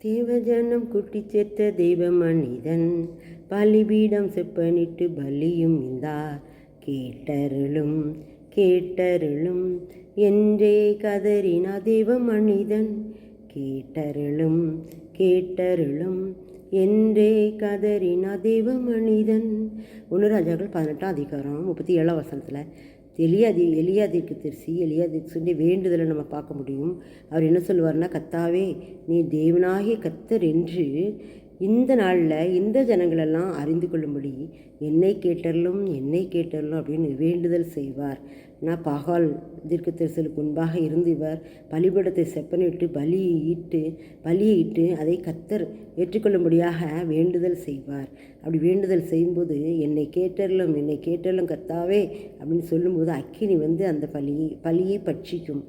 தேவஜனம் குட்டி சேர்த்த தெய்வ மனிதன் பலிபீடம் செப்பனிட்டு பலியும் இந்தார். கேட்டருளும் கேட்டருளும் என்றே கதறினா தெய்வ மனிதன். கேட்டருளும் கேட்டருளும் என்றே கதறினா தெய்வ மனிதன். 1 ராஜாக்கள் 18ஆம் அதிகாரம் 37ஆம் வசனத்தில் எலியா தீர்க்கதரிசி சொல்லி வேண்டுதலை நம்ம பார்க்க முடியும். அவர் என்ன சொல்லுவார்னா, கர்த்தாவே நீ தேவனாகிய கர்த்தர் என்று இந்த நாளில் இந்த ஜனங்களெல்லாம் அறிந்து கொள்ளும்படி என்னை கேட்டரலும் அப்படின்னு வேண்டுதல் செய்வார். நான் பாகால் தீர்க்கதரிசிகளுக்கு முன்பாக இருந்து இவர் பலிபீடத்தை செப்பனிட்டு பலியிட்டு அதை கர்த்தர் ஏற்றுக்கொள்ளும்படியாக வேண்டுதல் செய்வார். அப்படி வேண்டுதல் செய்யும்போது என்னை கேட்டரலும் கர்த்தாவே அப்படின்னு சொல்லும்போது அக்கினி அந்த பலியை பட்சிக்கும்.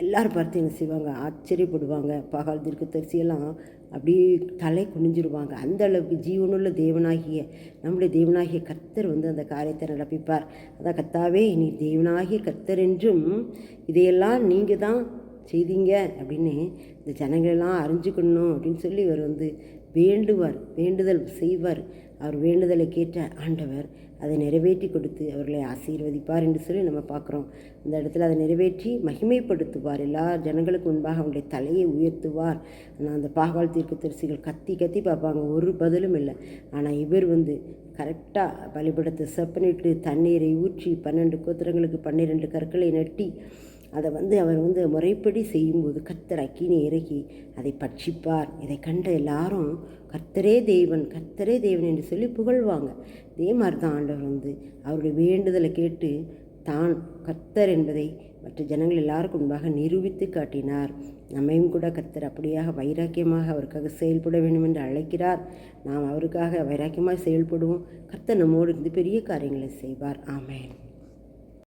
எல்லாரும் பார்த்து என்ன செய்வாங்க, ஆச்சரியப்படுவாங்க. பாகால் தீர்க்கதரிசியெல்லாம் அப்படியே தலை குனிஞ்சிருவாங்க. அந்த அளவுக்கு ஜீவனுள்ள நம்முடைய தேவனாகிய கர்த்தர் அந்த காரியத்தை நடப்பிப்பார். அதான் கர்த்தாவே நீ தேவனாகிய கர்த்தர் என்றும் இதையெல்லாம் நீங்கள் தான் செய்தீங்க அப்படின்னு இந்த ஜனங்களெல்லாம் அறிஞ்சுக்கணும் அப்படின்னு சொல்லி இவர் வேண்டுதல் செய்வார். அவர் வேண்டுதலை கேட்ட ஆண்டவர் அதை நிறைவேற்றி கொடுத்து அவர்களை ஆசீர்வதிப்பார் என்று சொல்லி நம்ம பார்க்குறோம். இந்த இடத்துல அதை நிறைவேற்றி மகிமைப்படுத்துவார். எல்லா ஜனங்களுக்கு முன்பாக அவனுடைய தலையை உயர்த்துவார். ஆனால் அந்த பாகால் தீர்க்கதரிசிகள் கத்தி பார்ப்பாங்க, ஒரு பதிலும் இல்லை. ஆனால் இவர் கரெக்டாக பலிபீடத்தை செப்பனிட்டு தண்ணீரை ஊற்றி 12 கோத்திரங்களுக்கு 12 கற்களை நட்டி அதை அவர் முறைப்படி செய்யும்போது கர்த்தர் அக்கினி இறக்கி அதை பட்சிப்பார். இதை கண்ட எல்லாரும் கர்த்தரே தேவன் என்று சொல்லி புகழ்வாங்க. இதே மாதிரி தான் ஆண்டவர் அவருடைய வேண்டுதலை கேட்டு தான் கர்த்தர் என்பதை மற்ற ஜனங்கள் எல்லாருக்கும் முன்பாக நிரூபித்து காட்டினார். நம்மையும் கூட கர்த்தர் அப்படியாக வைராக்கியமாக அவருக்காக செயல்பட வேண்டும் என்று அழைக்கிறார். நாம் அவருக்காக வைராக்கியமாக செயல்படுவோம். கர்த்தர் நம்மோடு இருந்து பெரிய காரியங்களை செய்வார். ஆமென்.